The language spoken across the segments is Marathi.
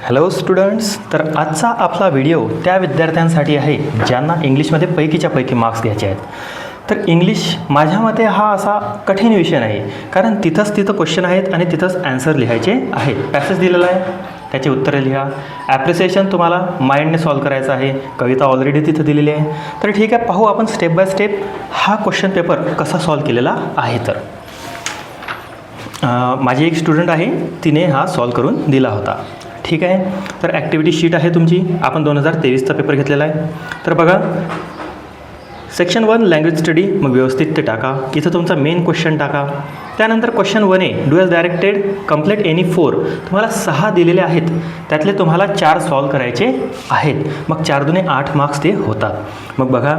हॅलो स्टुडंट्स, तर आजचा आपला व्हिडिओ त्या विद्यार्थ्यांसाठी आहे ज्यांना इंग्लिशमध्ये पैकीच्या पैकी मार्क्स घ्यायचे आहेत. तर इंग्लिश माझ्या मते हा असा कठीण विषय नाही, कारण तिथं क्वेश्चन आहेत आणि तिथंच ॲन्सर लिहायचे आहेत. पॅसेज दिलेला आहे, त्याची उत्तरे लिहा. ॲप्रिसिएशन तुम्हाला माइंडने सॉल्व करायचं आहे. कविता ऑलरेडी तिथं दिलेली आहे. तर ठीक आहे, पाहू आपण स्टेप बाय स्टेप हा क्वेश्चन पेपर कसा सॉल्व केलेला आहे. तर माझी एक स्टुडंट आहे, तिने हा सॉल्व करून दिला होता. ठीक आहे, तर ॲक्टिव्हिटी शीट आहे तुमची. आपण 2023चा पेपर घेतलेला आहे. तर बघा, सेक्शन 1 लँग्वेज स्टडी, मग व्यवस्थित ते टाका. इथं तुमचा मेन क्वेश्चन टाका. त्यानंतर question 1A, do as directed complete any 4. तुम्हाला 6 दिलेले आहेत, त्यातले तुम्हाला 4 सॉल्व करायचे आहेत. मग 4 दुने 8 मार्क्स ते होतात. मग बघा,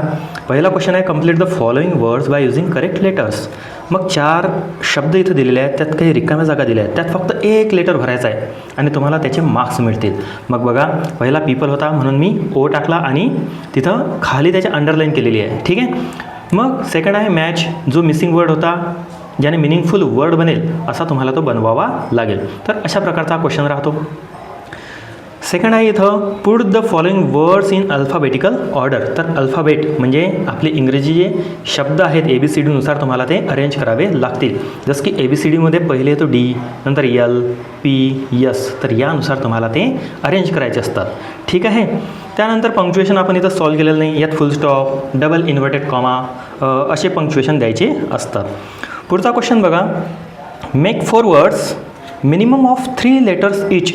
पहिला क्वेश्चन आहे complete the following words by using correct letters. मग 4 शब्द इथं दिलेले आहेत, त्यात काही रिकाम्या जागा दिल्या आहेत, त्यात फक्त एक लेटर भरायचं आहे आणि तुम्हाला त्याचे मार्क्स मिळतील. मग बघा, पहिला पीपल होता म्हणून मी ओ टाकला आणि तिथं खाली त्याची अंडरलाईन केलेली आहे. ठीक आहे, मग सेकंड आहे मॅच, जो मिसिंग वर्ड होता ज्याने मिनिंगफुल वर्ड बनेल असा तुम्हाला तो बनवावा लागेल. तर अशा प्रकारचा क्वेश्चन राहतो. सेकंड आहे इथं put the following words in alphabetical order. तर अल्फाबेट म्हणजे आपले इंग्रजी जे शब्द आहेत ABCDनुसार तुम्हाला ते अरेंज करावे लागतील. जसं की ABCDमध्ये पहिले येतो D, नंतर L, P, S. तर यानुसार तुम्हाला ते अरेंज करायचे असतात. ठीक आहे, त्यानंतर पंक्च्युएशन आपण इथं सॉल्व केलेलं नाही. यात फुल स्टॉप, डबल इन्व्हर्टेड कॉमा असे पंक्च्युएशन द्यायचे असतात. पुढचा क्वेश्चन बघा, make 4 words minimum of 3 letters each.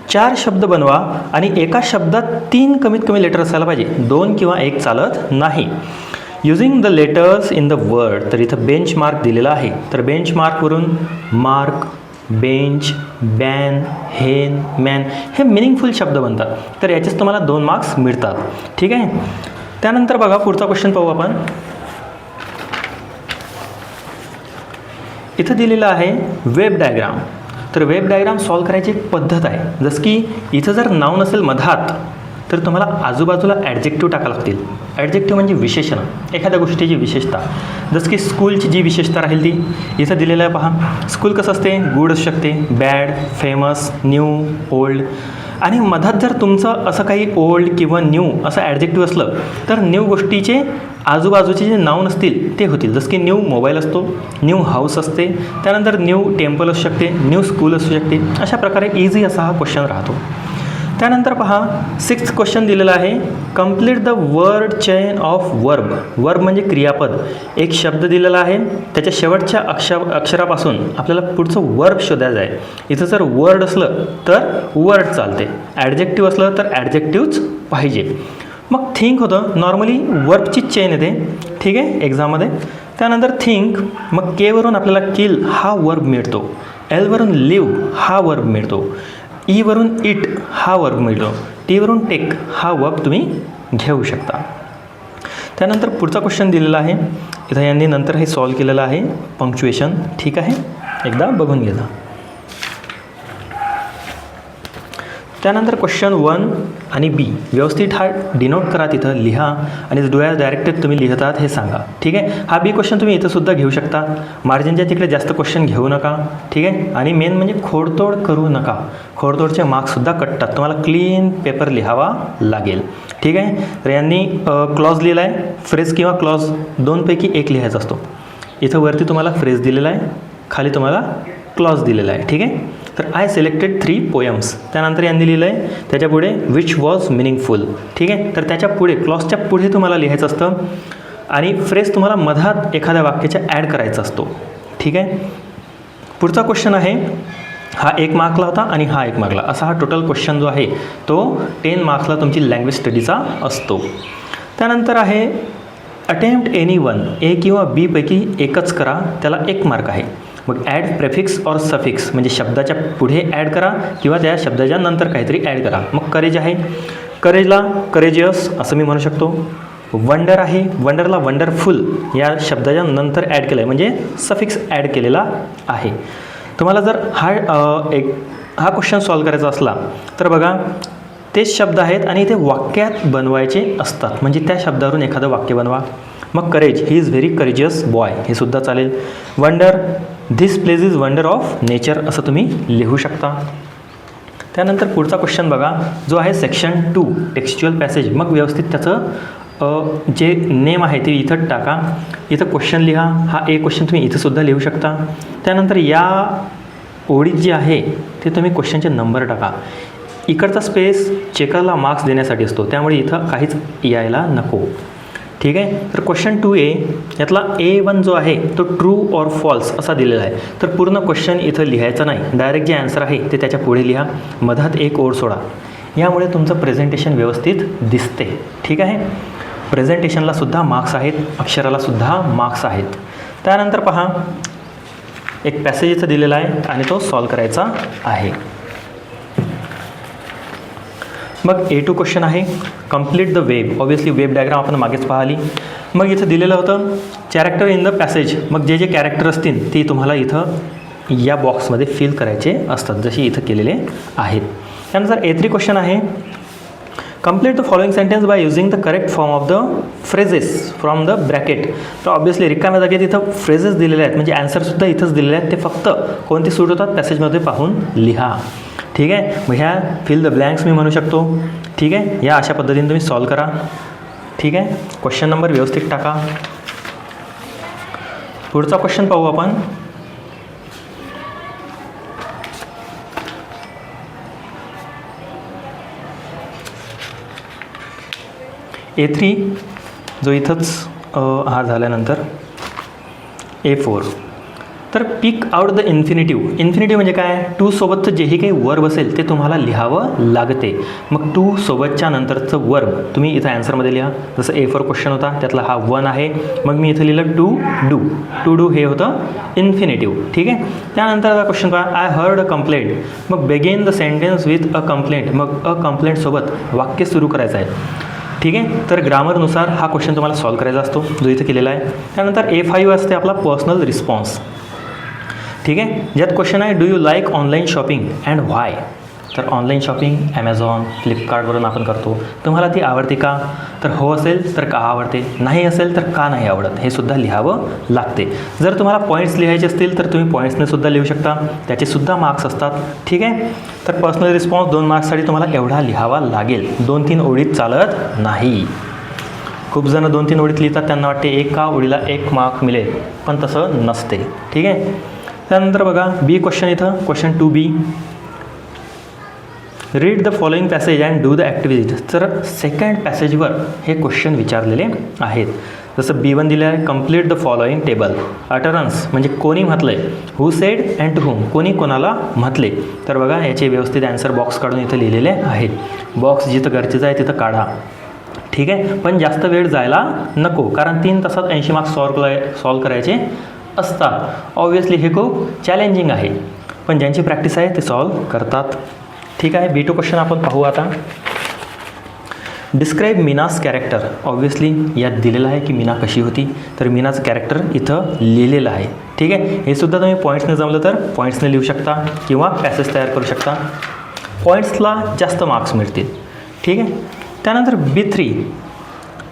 4 शब्द बनवा आणि एका शब्दात 3 कमीत कमी लेटर असायला पाहिजे, 2 किंवा 1 चालत नाही. Using the letters in the word. तर इथं बेंच मार्क दिलेला आहे. तर बेंच मार्कवरून मार्क, बेंच, बॅन, हेन, मॅन हे मिनिंगफुल शब्द बनतात. तर याचेच तुम्हाला 2 मार्क्स मिळतात. ठीक आहे, त्यानंतर बघा पुढचा क्वेश्चन पाहू आपण. इथं दिलेलं आहे वेब डायग्राम. तर वेब डायग्राम सॉल्व करायची एक पद्धत आहे. जसं की इथं जर नाव नसेल मधात तर तुम्हाला आजूबाजूला ॲडजेक्टिव्ह टाकावं लागतील. ॲडजेक्टिव्ह म्हणजे विशेषण, एखाद्या गोष्टीची विशेषता. जसं की स्कूलची जी विशेषता राहील ती इथं दिलेलं आहे. पहा, स्कूल कसं असते, गुड असू शकते, बॅड, फेमस, न्यू, ओल्ड. आणि मधात जर तुमचं असं काही ओल्ड किंवा न्यू असं ॲडजेक्टिव्ह असलं तर न्यू गोष्टीचे आजूबाजूचे जे नाव नसतील ते होतील. जसं की न्यू मोबाईल असतो, न्यू हाऊस असते, त्यानंतर न्यू टेम्पल असू शकते, न्यू स्कूल असू शकते. अशा प्रकारे इझी असा हा क्वेश्चन राहतो. त्यानंतर पहा, 6th क्वेश्चन दिलेला आहे, complete the word chain of verb. Verb म्हणजे क्रियापद. एक शब्द दिलेला आहे, त्याच्या शेवटच्या अक्षरापासून आपल्याला पुढचं वर्ब शोधायचं आहे. इथं जर वर्ड असलं तर वर्ड चालते, ॲडजेक्टिव्ह असलं तर ॲडजेक्टिव्हच पाहिजे. मग थिंक होतं, नॉर्मली वर्बची चेन येते. ठीक आहे, एक्झाममध्ये. त्यानंतर थिंक, मग केवरून आपल्याला किल हा वर्ब मिळतो, एलवरून लिव्ह हा वर्ब मिळतो, ईवरून इट हा वर्ब मिळतो, टीवरून टेक हा वर्ब तुम्ही घेऊ शकता. त्यानंतर पुढचा क्वेश्चन दिलेला आहे. इथं यांनी नंतर हे सॉल्व केलेलं आहे पंक्च्युएशन. ठीक आहे, एकदा बघून घ्या. त्यानंतर क्वेश्चन 1 आणि B व्यवस्थित हा डिनोट करा, तिथं लिहा आणि डू ॲज डायरेक्टेड तुम्ही लिहितात हे सांगा. ठीक आहे, हा B क्वेश्चन तुम्ही इथंसुद्धा घेऊ शकता. मार्जिनच्या तिकडे जास्त क्वेश्चन घेऊ नका. ठीक आहे, आणि मेन म्हणजे खोडतोड करू नका. खोडतोडचे मार्क्ससुद्धा कटतात. तुम्हाला क्लीन पेपर लिहावा लागेल. ठीक आहे, तर यांनी क्लॉज लिहिला आहे. फ्रेज किंवा क्लॉज दोनपैकी एक लिहायचा असतो. इथं वरती तुम्हाला फ्रेज दिलेला आहे, खाली तुम्हाला क्लॉज दिलेला आहे. ठीक आहे, तर आय सिलेक्टेड 3 पोएम्स. त्यानंतर यांनी लिहिलं आहे त्याच्या पुढे विच वॉज मिनिंगफुल. ठीक आहे, तर त्याच्या पुढे क्लॉजच्या पुढे तुम्हाला लिहायचं असतं आणि फ्रेज तुम्हाला मधात एखाद्या वाक्याच्या ॲड करायचा असतो. ठीक आहे, पुढचा क्वेश्चन आहे, हा 1 मार्कला होता आणि हा 1 मार्कला. असा हा टोटल क्वेश्चन जो आहे तो 10 मार्क्सला तुमची लँग्वेज स्टडीचा असतो. त्यानंतर आहे अटेम्प्ट एनी वन, A किंवा B पैकी एकच करा, त्याला 1 मार्क आहे. मग ॲड प्रेफिक्स और सफिक्स म्हणजे शब्दाच्या पुढे ॲड करा किंवा त्या शब्दाच्या नंतर काहीतरी ॲड करा. मग करेज आहे, करेजला करेजियस असं मी म्हणू शकतो. वंडर आहे, वंडरला वंडरफुल या शब्दाच्या नंतर ॲड केलं आहे म्हणजे सफिक्स ॲड केलेला आहे. तुम्हाला जर हा क्वेश्चन सॉल्व करायचा असला तर बघा, तेच शब्द आहेत आणि ते वाक्यात बनवायचे असतात, म्हणजे त्या शब्दावरून एखादं वाक्य बनवा. मग courage, he is very courageous boy हे सुद्धा चालेल. Wonder, this place is wonder of nature असं तुम्ही लिहू शकता. त्यानंतर पुढचा क्वेश्चन बघा, जो आहे सेक्शन 2 टेक्स्च्युअल पॅसेज. मग व्यवस्थित त्याचं जे नेम आहे ते इथं टाका. इथं क्वेश्चन लिहा. हा एक क्वेश्चन तुम्ही इथंसुद्धा लिहू शकता. त्यानंतर या ओळीत जे आहे ते तुम्ही क्वेश्चनचे नंबर टाका. इकडचा स्पेस चेकरला मार्क्स देण्यासाठी असतो, त्यामुळे इथं काहीच यायला नको. ठीक आहे. तर क्वेश्चन 2A यातला A1 जो आहे तो ट्रू ऑर फॉल्स असा दिलेला आहे. तर पूर्ण क्वेश्चन इथं लिहायचं नाही, डायरेक्ट जे आन्सर आहे ते त्याच्या पुढे लिहा, मधात एक ओळ सोडा. यामुळे तुमचं प्रेझेंटेशन व्यवस्थित दिसते. ठीक आहे. प्रेझेंटेशनला सुद्धा मार्क्स आहेत, अक्षराला सुद्धा मार्क्स आहेत. त्यानंतर पहा, एक पॅसेज इथं दिलेला आहे आणि तो सॉल्व करायचा आहे. मग A2 क्वेश्चन आहे, complete the web. Obviously web diagram आपण मागेच पाहिली. मग इथं दिलेलं होतं कॅरेक्टर इन द पॅसेज. मग जे जे कॅरेक्टर असतील ते तुम्हाला इथं या बॉक्समध्ये फिल करायचे असतात, जसे इथं केलेले आहेत. त्यानंतर A3 क्वेश्चन आहे, complete the following sentence by using the correct form of the phrases from the bracket. तर ऑब्वियसली रिकाम्या जागेत इथं फ्रेजेस दिलेले आहेत, म्हणजे ॲन्सरसुद्धा इथंच दिलेले आहेत. ते फक्त कोणते सूट होतात पॅसेजमध्ये पाहून लिहा. ठीक आहे. मग ह्या फिल द ब्लँक्स मी म्हणू शकतो. ठीक आहे. या अशा पद्धतीने तुम्ही सॉल्व करा. ठीक आहे. क्वेश्चन नंबर व्यवस्थित टाका. पुढचा क्वेश्चन पाहू आपण. A3 जो इथंच हा झाल्यानंतर A4. तर पिक आउट द इन्फिनिटिव्ह. इन्फिनिटिव्ह म्हणजे काय? टू सोबतचं जेही काही वर्ब असेल ते तुम्हाला लिहावं लागते. मग टू सोबतच्या नंतरचं वर्ब तुम्ही इथं ॲन्सरमध्ये लिहा. जसं A4 क्वेश्चन होता त्यातला हा 1 आहे. मग मी इथं लिहिलं टू डू. टू डू हे होतं इन्फिनिटिव्ह. ठीक आहे. त्यानंतर क्वेश्चन पहा, आय हर्ड अ कंप्लेंट. मग begin the sentence with a complaint. मग अ कंप्लेंटसोबत वाक्य सुरू करायचं आहे. ठीक आहे. तर ग्रामरनुसार हा क्वेश्चन तुम्हाला सॉल्व करायचा असतो, जो इथं केलेला आहे. त्यानंतर A5 असते आपला पर्सनल रिस्पॉन्स. ठीक आहे. ज्यात क्वेश्चन आहे, do you like online shopping and why. तर ऑनलाईन शॉपिंग ॲमेझॉन, फ्लिपकार्टवरून आपण करतो. तुम्हाला ती आवडते का? तर हो असेल तर का आवडते, नाही असेल तर का नाही आवडत, हे सुद्धा लिहावं लागते. जर तुम्हाला पॉईंट्स लिहायचे असतील तर तुम्ही पॉईंट्सने सुद्धा लिहू शकता, त्याचेसुद्धा मार्क्स असतात. ठीक आहे. तर पर्सनल रिस्पॉन्स 2 मार्क्ससाठी तुम्हाला एवढा लिहावा लागेल. 2-3 ओळीत चालत नाही. खूप जण 2-3 ओळीत लिहितात, त्यांना वाटते एका ओळीला 1 मार्क मिळेल, पण तसं नसते. ठीक आहे. त्यानंतर बघा B क्वेश्चन इथं, question 2B. Read the following passage and do the activities. तर सेकंड पॅसेजवर हे क्वेश्चन विचारलेले आहेत. जसं B1 दिलं आहे, complete the following table. Utterance म्हणजे कोणी म्हटलं आहे, who said and to whom, कोणी कोणाला म्हटले. तर बघा याचे व्यवस्थित ॲन्सर बॉक्स काढून इथं लिहिलेले आहेत. बॉक्स जिथं गरजेचं आहे तिथं काढा. ठीक आहे. पण जास्त वेळ जायला नको, कारण 3 तासात 80 मार्क्स सॉल्व करायचे असतात. ऑब्वियसली हे खूप चॅलेंजिंग आहे, पण ज्यांची प्रॅक्टिस आहे ते सॉल्व करतात. ठीक आहे. B2 क्वेश्चन आपण पाहू आता. Describe मीनास character. ऑब्वियसली यात दिलेलं आहे की मीना कशी होती, तर मीनाचं कॅरेक्टर इथं लिहिलेलं आहे. ठीक आहे. हे सुद्धा तुम्ही पॉईंट्सने जमलं तर पॉईंट्सने लिहू शकता किंवा पॅसेज तयार करू शकता. पॉईंट्सला जास्त मार्क्स मिळतील. ठीक आहे. त्यानंतर B3,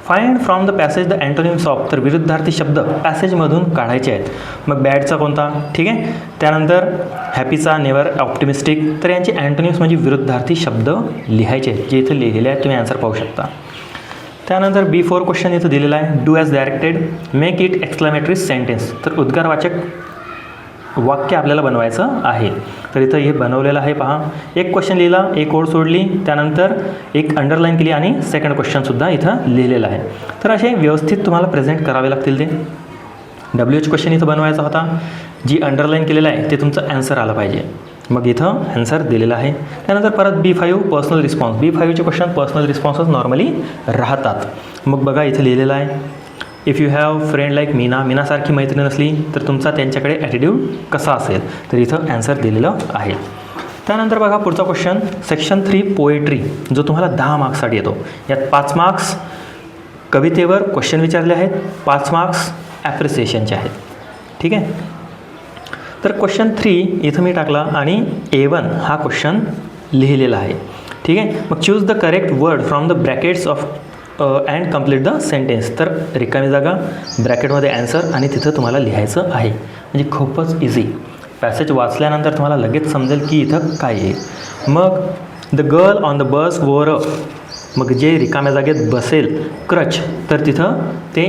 find from the passage the antonyms of. तर विरुद्धार्थी शब्द पॅसेजमधून काढायचे आहेत. मग बॅडचा कोणता? ठीक आहे. त्यानंतर हॅपीचा, नेवर, ऑप्टिमिस्टिक. तर यांचे अँटोनिम्स म्हणजे विरुद्धार्थी शब्द लिहायचे आहेत, जे इथं लिहिलेले आहेत. तुम्ही आन्सर पाहू शकता. त्यानंतर B4 क्वेश्चन इथं दिलेला आहे, do as directed, make it exclamatory sentence. तर उद्गारवाचक वाक्य आपल्याला बनवायचं आहे. तर इथं हे बनवलेलं आहे पहा. एक क्वेश्चन लिहिला, एक ओळ सोडली, त्यानंतर एक अंडरलाईन केली आणि सेकंड क्वेश्चनसुद्धा इथं लिहिलेलं आहे. तर असे व्यवस्थित तुम्हाला प्रेझेंट करावे लागतील ते. WH क्वेश्चन इथं बनवायचा होता. जी अंडरलाईन केलेलं आहे ते तुमचं ॲन्सर आलं पाहिजे. मग इथं ॲन्सर दिलेला आहे. त्यानंतर परत B5 पर्सनल रिस्पॉन्स. B5चे क्वेश्चन पर्सनल रिस्पॉन्सच नॉर्मली राहतात. मग बघा इथं लिहिलेलं आहे, if you have friend like Meena. मीनासारखी मैत्रीण असली तर तुमचा त्यांच्याकडे ॲटिट्यूड कसा असेल, तर इथं ॲन्सर दिलेलं आहे. त्यानंतर बघा पुढचा क्वेश्चन, सेक्शन 3 पोएट्री, जो तुम्हाला 10 मार्क्ससाठी येतो. यात 5 मार्क्स कवितेवर क्वेश्चन विचारले आहेत, 5 मार्क्स ॲप्रिसिएशनचे आहेत. ठीक आहे. तर क्वेश्चन 3 इथं मी टाकला आणि A1 हा क्वेश्चन लिहिलेला आहे. ठीक आहे. मग choose the correct word from the brackets of and complete the sentence. तर रिकामी जागा, ब्रॅकेटमध्ये ॲन्सर आणि तिथं तुम्हाला लिहायचं आहे. म्हणजे खूपच इझी. पॅसेज वाचल्यानंतर तुम्हाला लगेच समजेल की इथं काय आहे. मग the girl on the bus वोर अ, मग जे रिकाम्या जागेत बसेल क्रच, तर तिथं ते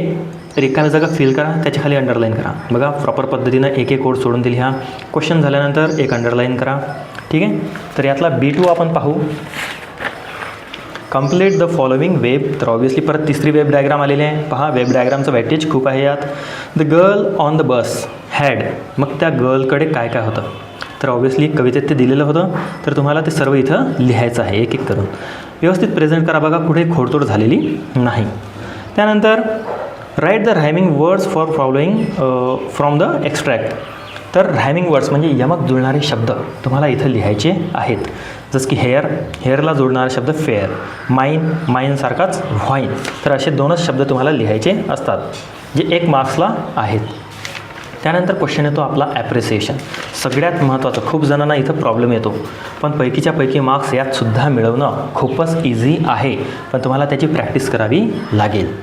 रिकाम्या जागा फिल करा, त्याच्या खाली अंडरलाईन करा. बघा प्रॉपर पद्धतीनं एक एक कोड सोडून दिली. हा क्वेश्चन झाल्यानंतर एक अंडरलाईन करा. ठीक आहे. तर यातला B2 आपण पाहू. Complete the following web. तर ऑब्व्हियसली परत तिसरी वेब डायग्राम आलेली आहे. पहा वेब डायग्रामचं वेटेज खूप आहे यात. The girl on the bus had, मग त्या गर्लकडे काय काय होतं, तर ऑब्व्हियसली कवितेत ते दिलेलं होतं. तर तुम्हाला ते सर्व इथं लिहायचं आहे एक एक करून. व्यवस्थित प्रेझेंट करा. बघा कुठे खोडतोड झालेली नाही. त्यानंतर write the rhyming words for following from the extract. तर रायमिंग वर्ड्स म्हणजे यमक जुळणारे शब्द तुम्हाला इथं लिहायचे आहेत. जसं की हेअर, हेअरला जोडणारा शब्द फेअर, माइन, माइनसारखाच व्हाईन. तर असे 2च शब्द तुम्हाला लिहायचे असतात जे 1 मार्क्सला आहेत. त्यानंतर क्वेश्चन येतो आपला ॲप्रिसिएशन. सगळ्यात महत्त्वाचं, खूप जणांना इथं प्रॉब्लेम येतो, पण पैकीच्या पैकी मार्क्स यातसुद्धा मिळवणं खूपच इझी आहे, पण तुम्हाला त्याची प्रॅक्टिस करावी लागेल.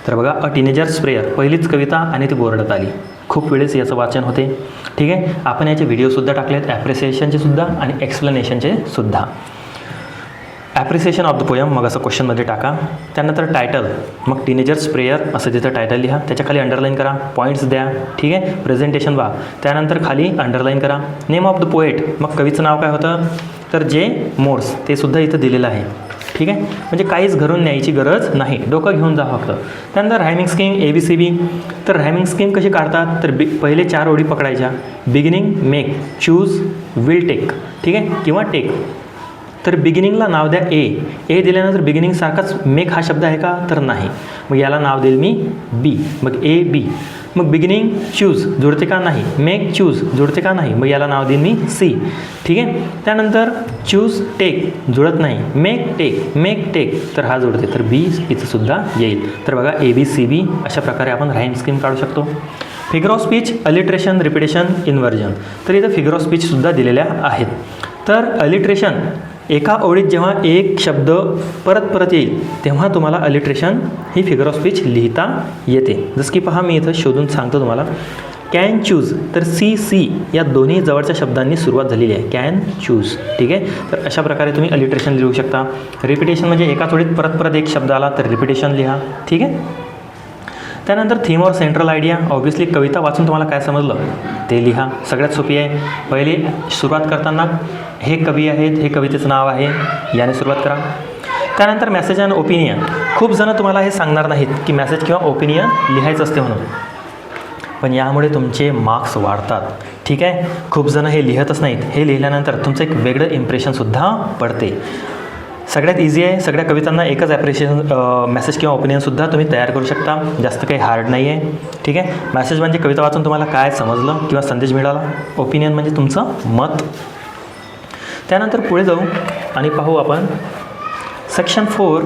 तर बघा अ टीनेजर स्प्रेयर, पहिलीच कविता आणि ती बोर्डात आली. खूप वेळेस याचं वाचन होते. ठीक आहे. आपण याचे व्हिडिओसुद्धा टाकलेत, ॲप्रिसिएशनचे सुद्धा आणि एक्सप्लेनेशनचे सुद्धा. ॲप्रिसिएशन ऑफ द पोयम मग असं क्वेश्चनमध्ये टाका. त्यानंतर टायटल, मग टीनेजर स्प्रेयर असं तिथं टायटल लिहा, त्याच्या खाली अंडरलाईन करा, पॉईंट्स द्या. ठीक आहे. प्रेझेंटेशन व्हा, त्यानंतर खाली अंडरलाईन करा. नेम ऑफ द पोएट, मग कवीचं नाव काय होतं, तर जे मोर्स, ते सुद्धा इथं दिलेलं आहे. ठीक आहे. म्हणजे काहीच घरून न्यायची गरज नाही, डोकं घेऊन जा फक्त. त्यानंतर रायमिंग स्कीम ABCB. तर रायमिंग स्कीम कशी काढतात, तर पहिले 4 ओळी पकडायच्या. Beginning, make, choose, will take. ठीक आहे, किंवा टेक. तर बिगिनिंगला नाव द्या ए दिल्यानंतर बिगिनिंगसारखाच मेक हा शब्द आहे का, तर नाही. मग याला नाव देईल मी B, मग AB. मग बिगिनिंग चूज जुळते का, नाही. मेक चूज जुळते का, नाही. मग याला नाव देईन मी C. ठीक आहे. त्यानंतर चूज टेक जुळत नाही, मेक टेक, तर हा जुळते, तर B इथं सुद्धा येईल. तर बघा ABCB अशा प्रकारे आपण राईम स्कीम काढू शकतो. Figure of speech, alliteration, repetition, inversion. तर इथं फिगर ऑफ स्पीचसुद्धा दिलेल्या आहेत. तर अलिट्रेशन, एका ओळीत जेव्हा एक शब्द परत येईल तेव्हा तुम्हाला alliteration he figure of speech लिहिता येते. जसं की पहा मी इथं शोधून सांगतो तुम्हाला. कॅन चूज, तर C या दोन्ही जवळच्या शब्दांनी सुरुवात झालेली आहे. Can choose. ठीक आहे. तर अशा प्रकारे तुम्ही अलिट्रेशन लिहू शकता. रिपिटेशन म्हणजे एकाच ओळीत परत एक शब्द आला तर रिपिटेशन लिहा. ठीक आहे. त्यानंतर थीम और सेंट्रल आयडिया. ऑब्व्हियसली कविता वाचून तुम्हाला काय समजलं ते लिहा. सगळ्यात सोपी आहे. पहिले सुरुवात करताना हे कवी आहेत, हे कवितेचं नाव आहे, याने सुरुवात करा. त्यानंतर मेसेज अँड ओपिनियन. खूप जण तुम्हाला हे सांगणार नाहीत की मेसेज किंवा ओपिनियन लिहायचं असते म्हणून, पण यामुळे तुमचे मार्क्स वाढतात. ठीक आहे. खूप जण हे लिहतच नाहीत. हे लिहिल्यानंतर तुमचं एक वेगळं इम्प्रेशनसुद्धा पडते. सगळ्यात इझी आहे. सगळ्या कवितांना एकच ॲप्रिशिएशन मेसेज किंवा ओपिनियनसुद्धा तुम्ही तयार करू शकता. जास्त काही हार्ड नाही आहे. ठीक आहे. मेसेज म्हणजे कविता वाचून तुम्हाला काय समजलं किंवा संदेश मिळाला. ओपिनियन म्हणजे तुमचं मत. त्यानंतर पुढे जाऊ आणि पाहू आपण सेक्शन 4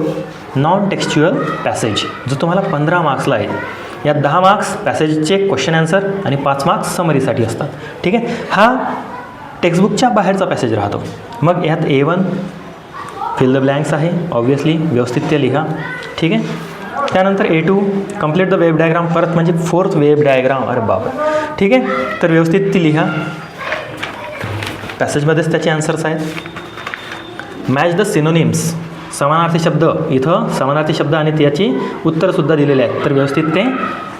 नॉन टेक्स्च्युअल पॅसेज, जो तुम्हाला 15 मार्क्सला आहे. यात 10 मार्क्स पॅसेजचे क्वेश्चन आन्सर आणि 5 मार्क्स समरीसाठी असतात. ठीक आहे. हा टेक्स्टबुकच्या बाहेरचा पॅसेज राहतो. मग यात A1 फिल द ब्लँक्स आहे. ऑब्व्हियसली व्यवस्थित ते लिहा. ठीक आहे. त्यानंतर A2 complete the web diagram, परत म्हणजे 4th वेब डायग्राम. अरे बाबा. ठीक आहे. तर व्यवस्थित ती लिहा. पॅसेजमध्येच त्याचे आन्सर्स आहेत. मॅच द सिनोनिम्स, समानार्थी शब्द. इथं समानार्थी शब्द आणि त्याची उत्तरंसुद्धा दिलेले आहेत. तर व्यवस्थित ते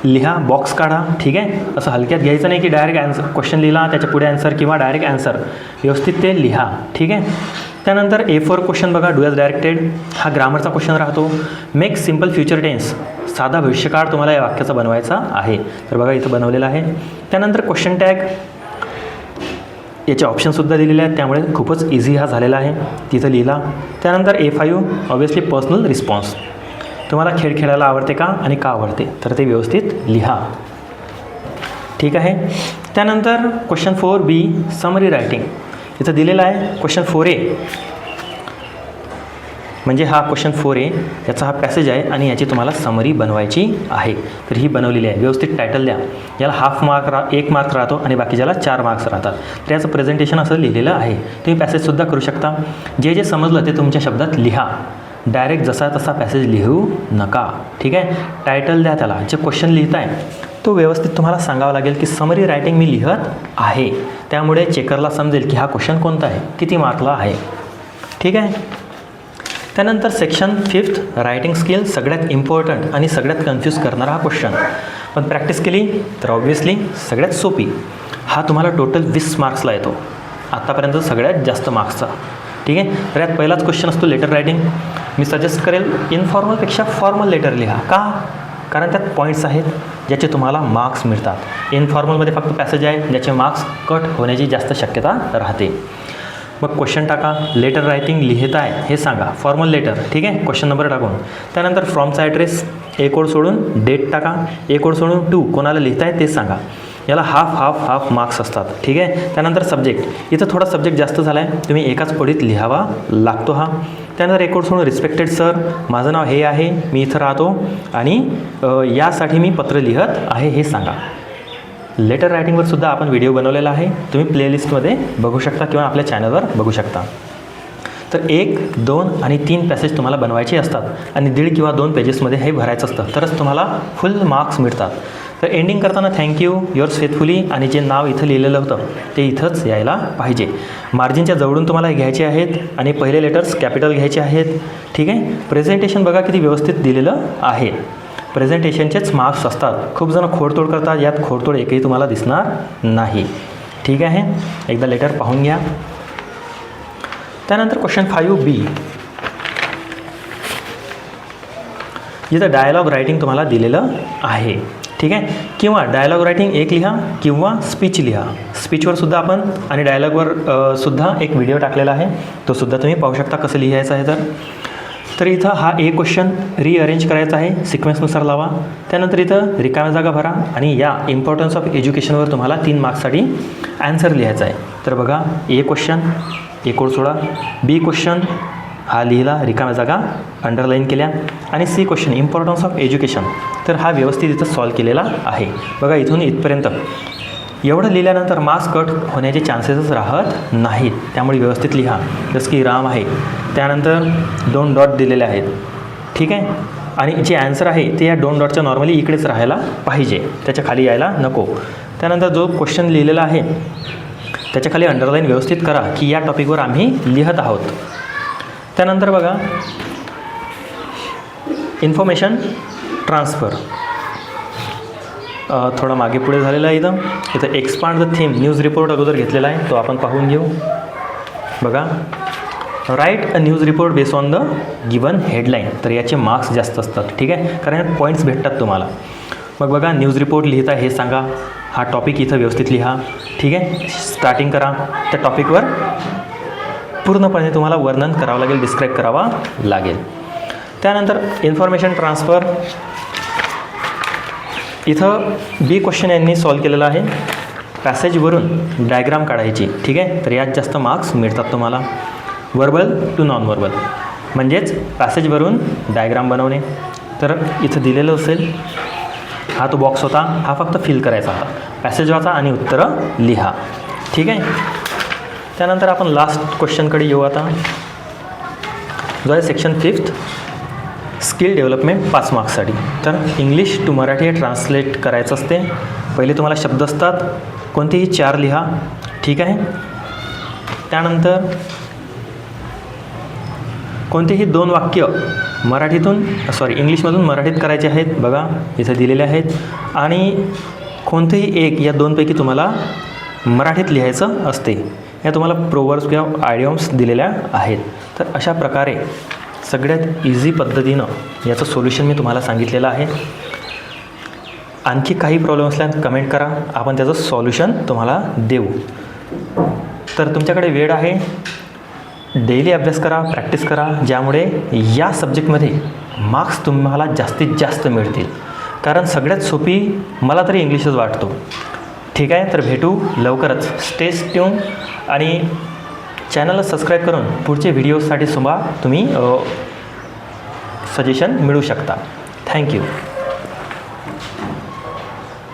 लिहा. बॉक्स काढा. ठीक आहे. असं हलक्यात घ्यायचं नाही की डायरेक्ट क्वेश्चन लिहिला त्याच्या पुढे आन्सर किंवा डायरेक्ट आन्सर. व्यवस्थित ते लिहा. ठीक आहे. त्यानंतर A4 क्वेश्चन बघा, डू ॲज डायरेक्टेड. हा ग्रामरचा क्वेश्चन राहतो. मेक सिम्पल फ्युचर टेन्स, साधा भविष्यकाळ तुम्हाला या वाक्याचा बनवायचा आहे. तर बघा इथं बनवलेला आहे. त्यानंतर क्वेश्चन टॅग, याचे ऑप्शनसुद्धा दिलेले आहेत, त्यामुळे खूपच इझी हा झालेला आहे. तिथं लिहिला. त्यानंतर A5 ऑब्व्हियसली पर्सनल रिस्पॉन्स. तुम्हाला खेळ खेळायला आवडते का आणि का आवडते, तर ते व्यवस्थित लिहा. ठीक आहे. त्यानंतर क्वेश्चन 4B समरी रायटिंग. इथं दिलेला आहे क्वेश्चन 4A, म्हणजे हा क्वेश्चन 4A याचा हा पॅसेज आहे आणि याची तुम्हाला समरी बनवायची आहे. तर ही बनवलेली आहे. व्यवस्थित टायटल द्या. याला हाफ मार्क 1 मार्क राहतो आणि बाकीच्याला 4 मार्क्स राहतात. तर याचं प्रेझेंटेशन असं लिहिलेलं आहे. तुम्ही पॅसेजसुद्धा करू शकता. जे समजलं ते तुमच्या शब्दात लिहा. डायरेक्ट जसा तसा पॅसेज लिहू नका. ठीक आहे. टायटल द्या त्याला. जे क्वेश्चन लिहिताय तो व्यवस्थित तुम्हाला सांगावा लागेल की समरी रायटिंग मी लिहत आहे, त्यामुळे चेकरला समजेल की हा क्वेश्चन कोणता आहे, किती मार्कला आहे. ठीक आहे. त्यानंतर सेक्शन 5 रायटिंग स्किल, सगळ्यात इम्पॉर्टंट आणि सगळ्यात कन्फ्यूज करणारा हा क्वेश्चन. पण प्रॅक्टिस केली तर ऑब्व्हियसली सगळ्यात सोपी. हा तुम्हाला टोटल 20 मार्क्सला येतो, आत्तापर्यंत सगळ्यात जास्त मार्क्सचा. ठीक आहे. तर यात पहिलाच क्वेश्चन असतो लेटर रायटिंग. मी सजेस्ट करेल इनफॉर्मलपेक्षा फॉर्मल लेटर लिहा. का? कारण त्यात पॉईंट्स आहेत ज्याचे तुम्हाला मार्क्स मिळतात. इनफॉर्मलमध्ये फक्त पॅसेज आहे ज्याचे मार्क्स कट होण्याची जास्त शक्यता राहते. मग क्वेश्चन टाका, लेटर रायटिंग लिहित आहे हे सांगा, फॉर्मल लेटर. ठीक आहे. क्वेश्चन नंबर टाकून त्यानंतर फ्रॉमचा ॲड्रेस, एक ओळ सोडून डेट टाका, एक ओळ सोडून टू कोणाला लिहिताय ते सांगा. याला हाफ मार्क्स असतात. ठीक आहे. त्यानंतर सब्जेक्ट, इथं थोडा सब्जेक्ट जास्त झाला आहे, तुम्ही एकाच ओळीत लिहावा लागतो हा. त्यानंतर एक ओळ सोडून रिस्पेक्टेड सर, माझं नाव हे आहे, मी इथं राहतो आणि यासाठी मी पत्र लिहत आहे हे सांगा. लेटर रायटिंगवर सुद्धा आपण व्हिडिओ बनवलेला आहे, तुम्ही प्लेलिस्टमध्ये बघू शकता किंवा आपल्या चॅनलवर बघू शकता. तर 1, 2 आणि 3 पॅसेज तुम्हाला बनवायचे असतात आणि 1.5 किंवा 2 पेजेसमध्ये हे भरायचं असतं, तरच तुम्हाला फुल मार्क्स मिळतात. तर एंडिंग करताना थँक्यू, युअर्स फेथफुली आणि जे नाव इथं लिहिलेलं होतं ते इथंच यायला पाहिजे. मार्जिनच्या जवळून तुम्हाला हे घ्यायचे आहेत आणि पहिले लेटर्स कॅपिटल घ्यायचे आहेत. ठीक आहे. प्रेझेंटेशन बघा किती व्यवस्थित दिलेलं आहे. प्रेझेंटेशनचेच मार्क्स असतात. खूप जण खोडतोड करतात, यात खोडतोड एकही तुम्हाला दिसणार नाही. ठीक आहे. एकदा लेटर पाहून घ्या. त्यानंतर क्वेश्चन 5B, जिथं डायलॉग रायटिंग तुम्हाला दिलेलं आहे. ठीक आहे. किंवा डायलॉग रायटिंग एक लिहा किंवा स्पीच लिहा. स्पीचवर सुद्धा आपण आणि डायलॉगवर सुद्धा एक व्हिडिओ टाकलेला आहे, तो सुद्धा तुम्ही पाहू शकता कसं लिहायचं आहे. तर इथं हा एक क्वेश्चन रिअरेंज करायचा आहे, सिक्वेन्सनुसार लावा. त्यानंतर इथं रिकाम्या जागा भरा आणि या इम्पॉर्टन्स ऑफ एज्युकेशनवर तुम्हाला 3 मार्क्ससाठी ॲन्सर लिहायचा आहे. तर बघा, ए क्वेश्चन, एक ओळ सोडा. बी क्वेश्चन हा लिहिला, रिकाम्या जागा अंडरलाईन केल्या. आणि C question importance of education, तर हा व्यवस्थित इथं सॉल्व केलेला आहे. बघा, इथून इथपर्यंत एवढं लिहिल्यानंतर मार्क्स कट होण्याचे चान्सेसच राहत नाहीत, त्यामुळे व्यवस्थित लिहा. जसं की राम आहे, त्यानंतर 2 डॉट दिलेले आहेत. ठीक आहे. आणि जे ॲन्सर आहे ते या 2 डॉटच्या नॉर्मली इकडेच राहायला पाहिजे, त्याच्या खाली यायला नको. त्यानंतर जो क्वेश्चन लिहिलेला आहे त्याच्या खाली अंडरलाईन व्यवस्थित करा की या टॉपिकवर आम्ही लिहत आहोत. त्यानंतर बघा, इन्फॉर्मेशन ट्रान्सफर थोडा मागे पुढे झालेला आहे. इथं expand the theme, news report अगोदर घेतलेला आहे, तो आपण पाहून घेऊ. बघा, right a news report base on the given headline, तर याचे मार्क्स जास्त असतात. ठीक आहे. कारण यात पॉईंट्स भेटतात तुम्हाला. मग बघा, न्यूज रिपोर्ट लिहिता हे सांगा, हा टॉपिक इथं व्यवस्थित लिहा. ठीक आहे. स्टार्टिंग करा, त्या टॉपिकवर पूर्णपणे तुम्हाला वर्णन करावं लागेल, डिस्क्राईब करावा लागेल. त्यानंतर इन्फॉर्मेशन ट्रान्सफर, इथं बी क्वेश्चन यांनी सॉल्व केलेला आहे. पॅसेजवरून डायग्राम काढायची. ठीक आहे. तर यात जास्त मार्क्स मिळतात तुम्हाला. वर्बल टू नॉन वर्बल, म्हणजेच पॅसेजवरून डायग्राम बनवणे. तर इथं दिलेलं असेल, हा तो बॉक्स होता, हा फक्त फिल करायचा होता. पॅसेज वाचा आणि उत्तरं लिहा. ठीक आहे. त्यानंतर आपण लास्ट क्वेश्चनकडे येऊ आता, जो आहे सेक्शन 5 स्किल डेव्हलपमेंट 5 मार्क्ससाठी. तर इंग्लिश टू मराठी ट्रान्सलेट करायचं असते. पहिले तुम्हाला शब्द असतात, कोणतेही 4 लिहा. ठीक आहे. त्यानंतर कोणतेही 2 वाक्य इंग्लिशमधून मराठीत करायचे आहेत. बघा, इथे दिलेले आहेत. आणि कोणतेही एक या 2पैकी तुम्हाला मराठीत लिहायचं असते. या तुम्हाला प्रोवर्ब्स किंवा आयडियम्स दिलेल्या आहेत. तर अशा प्रकारे सगळ्यात इझी पद्धतीनं याचं सोल्युशन मी तुम्हाला सांगितलेलं आहे. आणखी काही प्रॉब्लेम असल्यास कमेंट करा, आपण त्याचं सॉल्युशन तुम्हाला देऊ. तर तुमच्याकडे वेळ आहे, डेली अभ्यास करा, प्रॅक्टिस करा, ज्यामुळे या सब्जेक्टमध्ये मार्क्स तुम्हाला जास्तीत जास्त मिळतील. कारण सगळ्यात सोपी मला तरी इंग्लिशच वाटतो. ठीक आहे. तर भेटू लवकरच. स्टे ट्यून आणि चॅनलला सबस्क्राईब करून पुढचे व्हिडिओसाठी सुद्धा तुम्ही सजेशन मिळू शकता. थँक्यू.